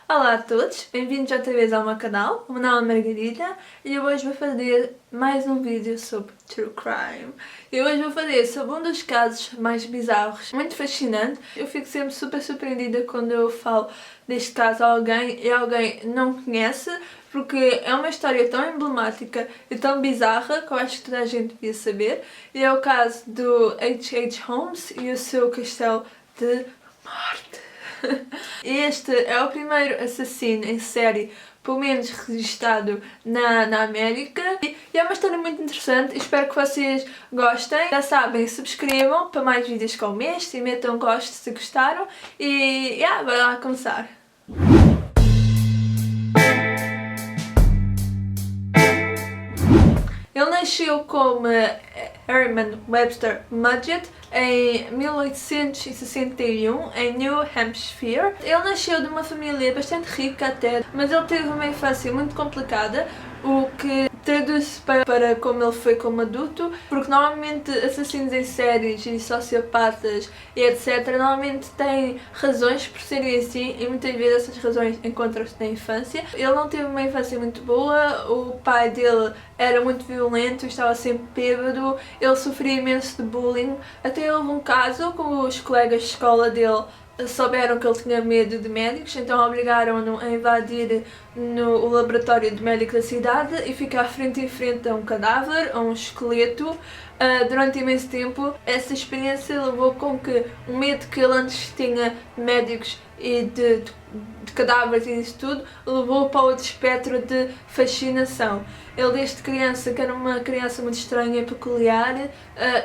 Olá a todos, bem-vindos outra vez ao meu canal. O meu nome é Margarida e eu hoje vou fazer mais um vídeo sobre True Crime. Eu hoje vou fazer sobre um dos casos mais bizarros, muito fascinante. Eu fico sempre super surpreendida quando eu falo deste caso a alguém e alguém não conhece, porque é uma história tão emblemática e tão bizarra que eu acho que toda a gente devia saber. E é o caso do H.H. Holmes e o seu castelo de morte. Este é o primeiro assassino em série, pelo menos registado na América, e é uma história muito interessante. Espero que vocês gostem. Já sabem, subscrevam para mais vídeos como este e metam gosto se gostaram e bora lá começar. Ele nasceu como Herman Webster Mudgett em 1861 em New Hampshire. Ele nasceu de uma família bastante rica até, mas ele teve uma infância muito complicada, o que traduz-se para como ele foi como adulto, porque normalmente assassinos em séries e sociopatas e etc. normalmente têm razões por serem assim e muitas vezes essas razões encontram-se na infância. Ele não teve uma infância muito boa, o pai dele era muito violento, estava sempre bêbado, ele sofria imenso de bullying, até houve um caso com os colegas de escola dele souberam que ele tinha medo de médicos, então obrigaram-no a invadir o laboratório de médico da cidade e ficar frente em frente a um cadáver, a um esqueleto, durante imenso tempo. Essa experiência levou com que o medo que ele antes tinha de médicos e de cadáveres e isso tudo, levou para outro espectro de fascinação. Ele desde criança, que era uma criança muito estranha e peculiar,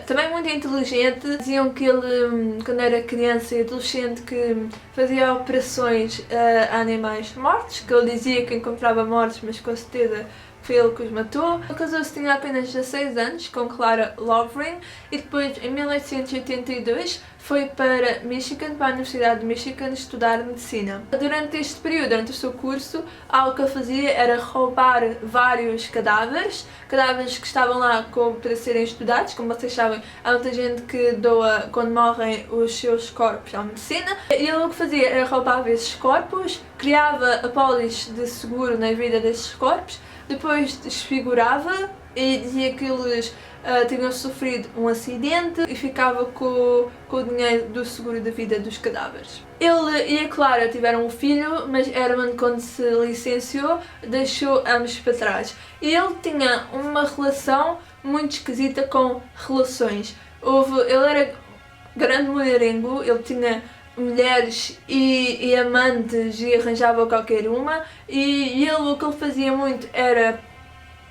também muito inteligente. Diziam que ele, quando era criança e adolescente, que fazia operações a animais mortos, que ele dizia que encontrava mortos, mas com certeza foi ele que os matou. Ele casou-se, tinha apenas 16 anos, com Clara Lovering, e depois, em 1882, foi para Michigan, para a Universidade de Michigan, estudar medicina. Durante este período, durante o seu curso, algo que ele fazia era roubar vários cadáveres que estavam lá para serem estudados. Como vocês sabem, há muita gente que doa, quando morrem, os seus corpos à medicina. E ele o que fazia era roubar esses corpos, criava apólices de seguro na vida desses corpos, depois desfigurava e dizia que eles tinham sofrido um acidente e ficava com o dinheiro do seguro de vida dos cadáveres. Ele e a Clara tiveram um filho, mas Herman, quando se licenciou, deixou ambos para trás. E ele tinha uma relação muito esquisita com relações. Ele era grande mulherengo, ele tinha mulheres e amantes e arranjava qualquer uma, e ele o que ele fazia muito era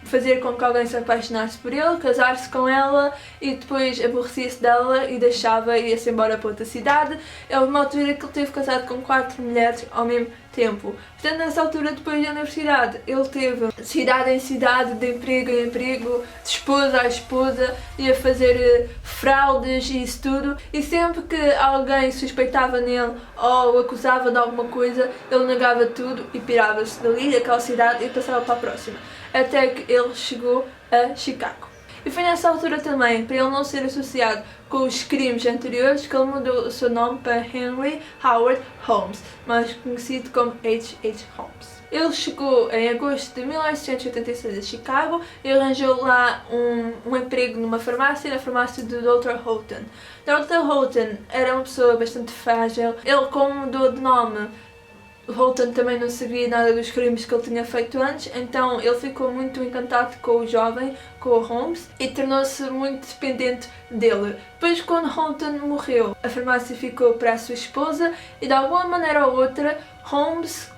fazer com que alguém se apaixonasse por ele, casar-se com ela e depois aborrecia-se dela e deixava e ia-se embora para outra cidade. É uma altura que ele teve casado com 4 mulheres ao mesmo tempo. Portanto, nessa altura, depois da universidade, ele teve cidade em cidade, de emprego em emprego, de esposa a esposa, ia fazer fraudes e isso tudo. E sempre que alguém suspeitava nele ou o acusava de alguma coisa, ele negava tudo e pirava-se dali, daquela cidade, e passava para a próxima. Até que ele chegou a Chicago. E foi nessa altura também, para ele não ser associado com os crimes anteriores, que ele mudou o seu nome para Henry Howard Holmes, mais conhecido como H.H. Holmes. Ele chegou em agosto de 1986 a Chicago e arranjou lá um emprego numa farmácia, na farmácia do Dr. Houghton. Dr. Houghton era uma pessoa bastante frágil. Ele, como mudou de nome, Houghton também não sabia nada dos crimes que ele tinha feito antes, então ele ficou muito encantado com o jovem, com o Holmes, e tornou-se muito dependente dele. Depois, quando Houghton morreu, a farmácia ficou para a sua esposa e, de alguma maneira ou outra, Holmes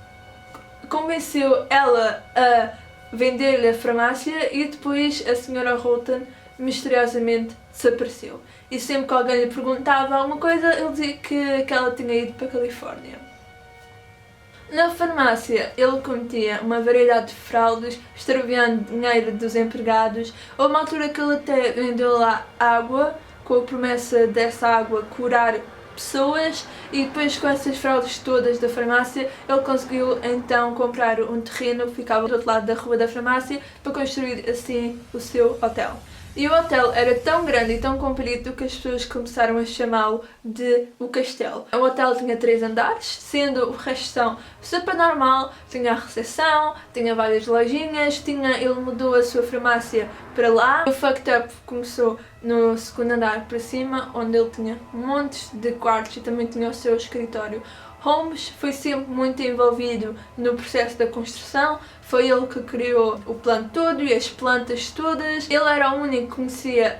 convenceu ela a vender-lhe a farmácia e depois a senhora Houghton misteriosamente desapareceu. E sempre que alguém lhe perguntava alguma coisa, ele dizia que ela tinha ido para a Califórnia. Na farmácia, ele cometia uma variedade de fraudes, extraviando dinheiro dos empregados. Houve uma altura que ele até vendeu lá água, com a promessa dessa água curar pessoas, e depois, com essas fraudes todas da farmácia, ele conseguiu então comprar um terreno que ficava do outro lado da rua da farmácia para construir assim o seu hotel. E o hotel era tão grande e tão comprido que as pessoas começaram a chamá-lo de o Castelo. O hotel tinha 3 andares, sendo o resto super normal, tinha a recepção, tinha várias lojinhas, ele mudou a sua farmácia para lá. O fucked up começou no 2º andar para cima, onde ele tinha montes de quartos e também tinha o seu escritório. Holmes foi sempre muito envolvido no processo da construção, foi ele que criou o plano todo e as plantas todas. Ele era o único que conhecia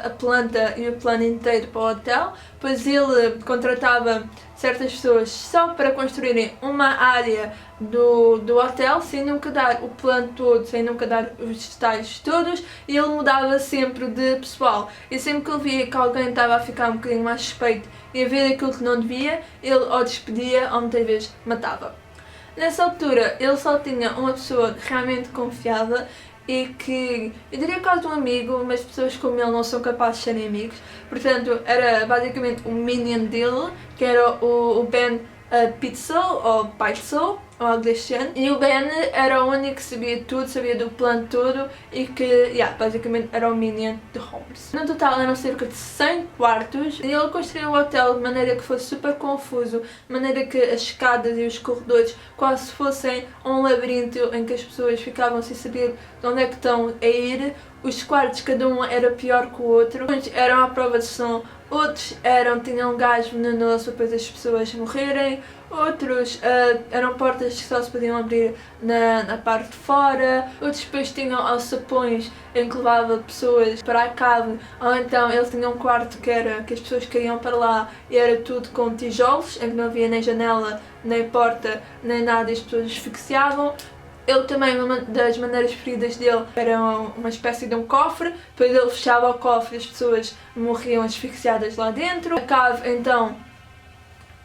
a planta e o plano inteiro para o hotel, pois ele contratava certas pessoas só para construírem uma área do hotel, sem nunca dar o plano todo, sem nunca dar os detalhes todos, e ele mudava sempre de pessoal. E sempre que ele via que alguém estava a ficar um bocadinho mais suspeito e a ver aquilo que não devia, ele ou despedia ou muitas vezes matava. Nessa altura ele só tinha uma pessoa que realmente confiava e que, eu diria quase um amigo, mas pessoas como ele não são capazes de serem amigos, portanto era basicamente o minion dele, que era o Ben Pitzel, ou Pitzel, ou algo deste ano. E o Ben era o único que sabia tudo, sabia do plano todo e que, basicamente era o minion de Holmes. No total eram cerca de 100 quartos e ele construiu o hotel de maneira que fosse super confuso, de maneira que as escadas e os corredores quase fossem um labirinto em que as pessoas ficavam sem saber de onde é que estão a ir. Os quartos, cada um era pior que o outro. Uns eram à prova de som, outros tinham gás venenoso para depois as pessoas morrerem, outros eram portas que só se podiam abrir na parte de fora, outros depois tinham alçapões em que levava pessoas para a cave, ou então eles tinham um quarto que as pessoas caíam para lá e era tudo com tijolos, em que não havia nem janela, nem porta, nem nada e as pessoas asfixiavam. Ele também, uma das maneiras preferidas dele era uma espécie de um cofre, depois ele fechava o cofre e as pessoas morriam asfixiadas lá dentro. A cave então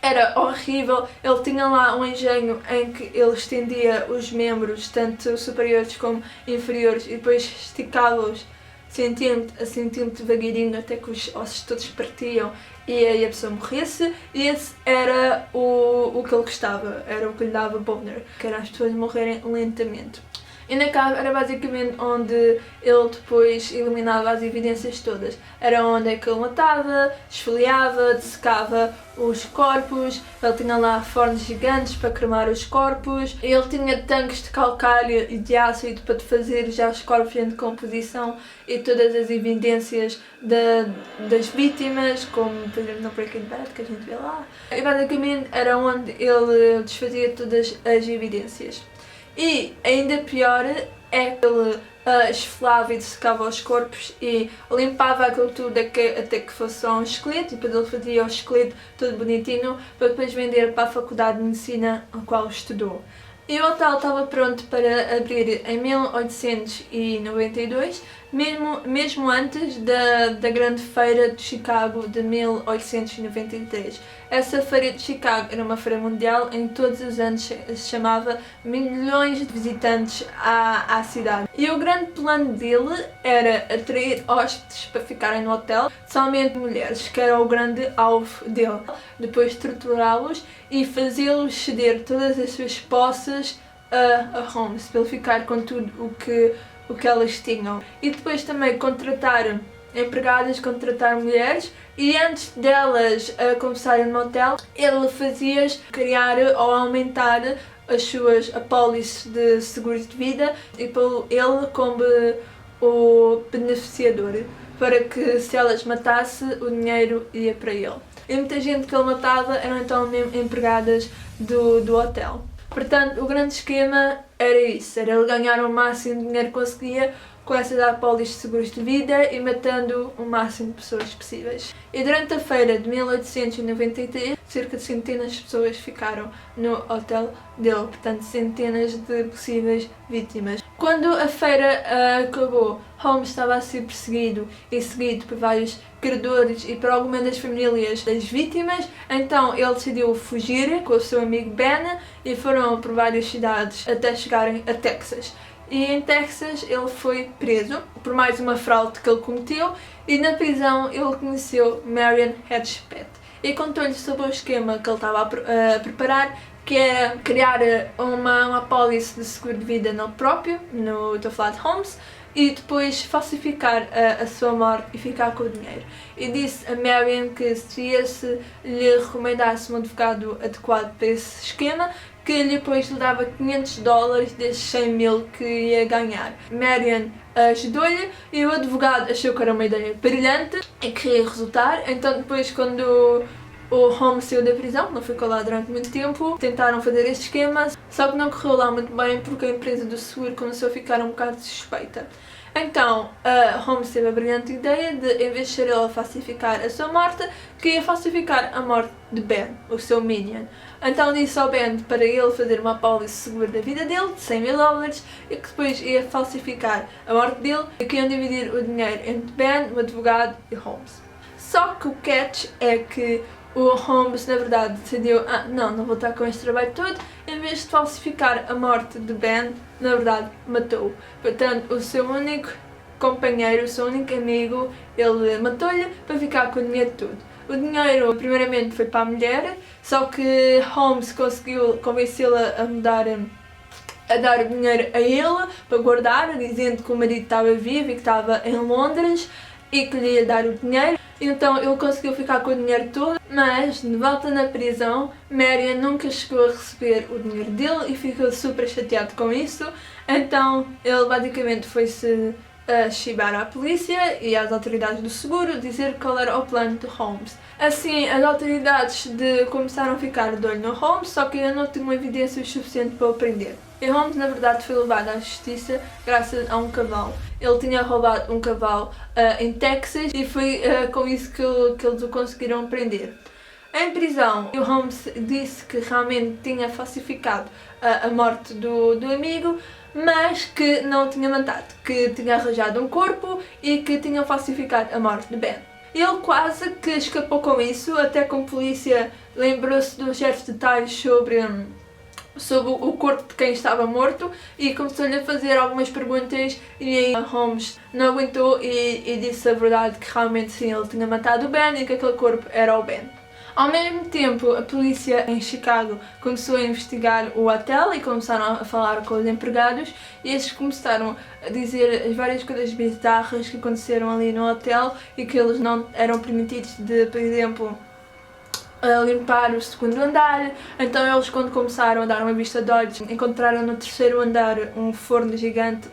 era horrível, ele tinha lá um engenho em que ele estendia os membros, tanto superiores como inferiores, e depois esticava-os centímetro a centímetro devagarinho até que os ossos todos partiam e aí a pessoa morresse, e esse era o que ele gostava, era o que lhe dava boner, que era as pessoas morrerem lentamente. E na cave era basicamente onde ele depois eliminava as evidências todas. Era onde é que ele matava, esfoliava, dessecava os corpos, ele tinha lá fornos gigantes para cremar os corpos, ele tinha tanques de calcário e de ácido para fazer já os corpos em decomposição e todas as evidências das vítimas, como por exemplo no Breaking Bad, que a gente vê lá. E basicamente era onde ele desfazia todas as evidências. E ainda pior é que ele esfolava e dessecava os corpos e limpava aquilo tudo até que fosse só um esqueleto, e depois ele fazia o esqueleto todo bonitinho para depois vender para a faculdade de medicina a qual estudou. E o hotel estava pronto para abrir em 1892, mesmo antes da grande feira de Chicago de 1893. Essa feira de Chicago era uma feira mundial em que todos os anos se chamava milhões de visitantes à cidade. E o grande plano dele era atrair hóspedes para ficarem no hotel, somente mulheres, que era o grande alvo dele. Depois torturá-los e fazê-los ceder todas as suas posses a Holmes, para ele ficar com tudo o que elas tinham. E depois também contratar empregadas, contratar mulheres, e antes delas começarem no hotel, ele fazia-as criar ou aumentar as suas apólices de seguros de vida e pô-lo ele como o beneficiador, para que se elas matasse o dinheiro ia para ele. E muita gente que ele matava eram então mesmo empregadas do hotel. Portanto, o grande esquema era isso, era ele ganhar o máximo de dinheiro que conseguia com essas apólices de seguros de vida e matando o máximo de pessoas possíveis. E durante a feira de 1893, cerca de centenas de pessoas ficaram no hotel dele, portanto centenas de possíveis vítimas. Quando a feira acabou, Holmes estava a ser perseguido e seguido por vários credores e por algumas das famílias das vítimas, então ele decidiu fugir com o seu amigo Ben e foram por várias cidades até chegarem a Texas. E em Texas ele foi preso por mais uma fraude que ele cometeu, e na prisão ele conheceu Marion Hedgepeth e contou-lhe sobre o esquema que ele estava a preparar, que era criar uma apólice de seguro de vida nele próprio, estou a falar de Holmes, e depois falsificar a sua morte e ficar com o dinheiro. E disse a Marion que se esse lhe recomendasse um advogado adequado para esse esquema, que lhe depois lhe dava $500 desses 100 mil que ia ganhar. Marion ajudou-lhe e o advogado achou que era uma ideia brilhante e que ia resultar. Então depois, quando o Holmes saiu da prisão, não ficou lá durante muito tempo, tentaram fazer este esquema, só que não correu lá muito bem porque a empresa do seguro começou a ficar um bocado suspeita. Então, Holmes teve a brilhante ideia de, em vez de ser ele a falsificar a sua morte, que ia falsificar a morte de Ben, o seu minion. Então disse ao Ben para ele fazer uma apólice segura da vida dele, de 100 mil dólares, e que depois ia falsificar a morte dele e que iam dividir o dinheiro entre Ben, o advogado e Holmes. Só que o catch é que o Holmes, na verdade, decidiu, não vou estar com este trabalho todo, em vez de falsificar a morte de Ben, na verdade, matou. Portanto, o seu único companheiro, o seu único amigo, ele matou-lhe para ficar com o dinheiro todo. O dinheiro, primeiramente, foi para a mulher, só que Holmes conseguiu convencê-la a dar o dinheiro a ele, para guardar, dizendo que o marido estava vivo e que estava em Londres e que lhe ia dar o dinheiro. Então ele conseguiu ficar com o dinheiro todo, mas de volta na prisão, Marion nunca chegou a receber o dinheiro dele e ficou super chateado com isso. Então ele basicamente foi-se chibar à polícia e às autoridades do seguro, dizer qual era o plano de Holmes. Assim, as autoridades começaram a ficar de olho no Holmes, só que ainda não tinham evidências suficientes para o prender. E Holmes, na verdade, foi levado à justiça graças a um cavalo. Ele tinha roubado um cavalo em Texas e foi com isso que eles o conseguiram prender. Em prisão, o Holmes disse que realmente tinha falsificado a morte do amigo, mas que não o tinha matado, que tinha arranjado um corpo e que tinha falsificado a morte de Ben. Ele quase que escapou com isso, até que a polícia lembrou-se dos certos detalhes sobre o corpo de quem estava morto e começou-lhe a fazer algumas perguntas e aí Holmes não aguentou e disse a verdade que realmente sim, ele tinha matado o Ben e que aquele corpo era o Ben. Ao mesmo tempo, a polícia em Chicago começou a investigar o hotel e começaram a falar com os empregados e estes começaram a dizer as várias coisas bizarras que aconteceram ali no hotel e que eles não eram permitidos de, por exemplo, limpar o segundo andar. Então eles, quando começaram a dar uma vista de olhos, encontraram no terceiro andar um forno gigante.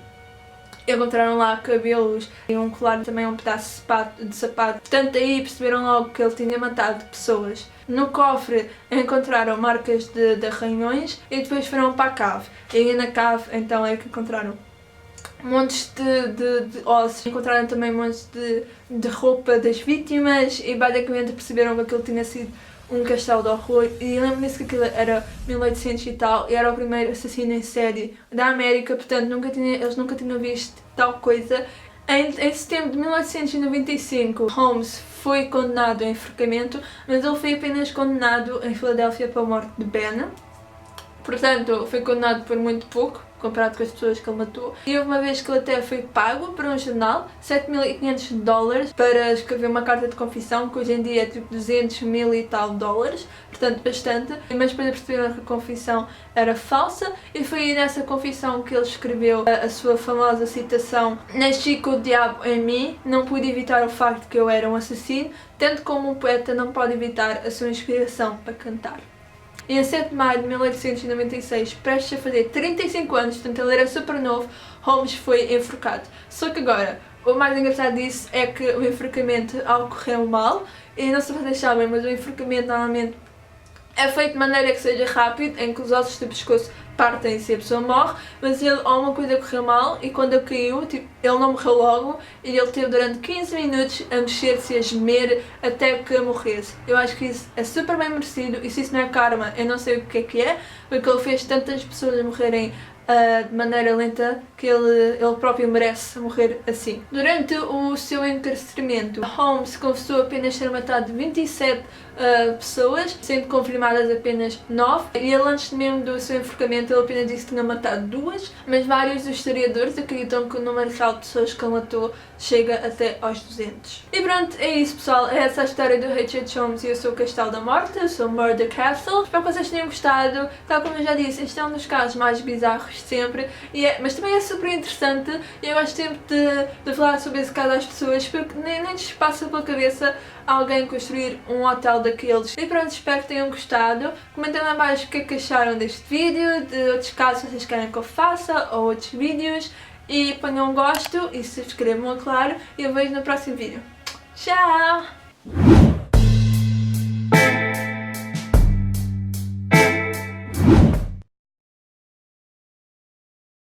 Encontraram lá cabelos e um colar, também um pedaço de sapato. Portanto, aí perceberam logo que ele tinha matado pessoas. No cofre encontraram marcas de arranhões e depois foram para a cave. E aí na cave, então, é que encontraram montes de ossos. Encontraram também montes de roupa das vítimas e basicamente perceberam que aquilo tinha sido um castelo de horror. E lembro-me que aquilo era 1800 e tal e era o primeiro assassino em série da América, portanto eles nunca tinham visto tal coisa. Em setembro de 1895, Holmes foi condenado a enforcamento, mas ele foi apenas condenado em Filadélfia pela morte de Ben. Portanto, foi condenado por muito pouco, comparado com as pessoas que ele matou. E houve uma vez que ele até foi pago por um jornal, $7.500, para escrever uma carta de confissão, que hoje em dia é tipo 200 mil e tal dólares, portanto bastante. Mas depois perceberam que a confissão era falsa e foi aí nessa confissão que ele escreveu a sua famosa citação: "Nasci com o diabo em mim, não pude evitar o facto que eu era um assassino, tanto como um poeta não pode evitar a sua inspiração para cantar." E em 7 de maio de 1896, prestes a fazer 35 anos, portanto ele era super novo, Holmes foi enforcado. Só que agora, o mais engraçado disso é que o enforcamento ocorreu mal, e não sei se vocês sabem, mas o enforcamento normalmente é feito de maneira que seja rápido, em que os ossos do pescoço partem-se e a pessoa morre, mas alguma coisa correu mal e quando ele caiu, ele não morreu logo e ele teve durante 15 minutos a mexer-se e a gemer até que morresse. Eu acho que isso é super bem merecido e se isso não é karma, eu não sei o que é, porque ele fez tantas pessoas morrerem de maneira lenta que ele próprio merece morrer assim. Durante o seu encarceramento, Holmes confessou apenas ter matado 27 pessoas, sendo confirmadas apenas 9, e ele antes mesmo do seu enforcamento Portanto, ele apenas disse que tinha matado 2, mas vários dos historiadores acreditam que o número real de pessoas que ele matou chega até aos 200. E pronto, é isso pessoal, é essa a história do Richard Holmes e o seu Castelo da Morte, o seu Murder Castle. Espero que vocês tenham gostado. Tal como eu já disse, este é um dos casos mais bizarros de sempre, mas também é super interessante e eu gosto sempre de falar sobre esse caso às pessoas, porque nem lhes passa pela cabeça alguém construir um hotel daqueles. E pronto, espero que tenham gostado. Comentem lá abaixo o que é que acharam deste vídeo, de outros casos que vocês querem que eu faça, ou outros vídeos. E ponham um gosto e subscrevam, claro. E eu vejo no próximo vídeo. Tchau!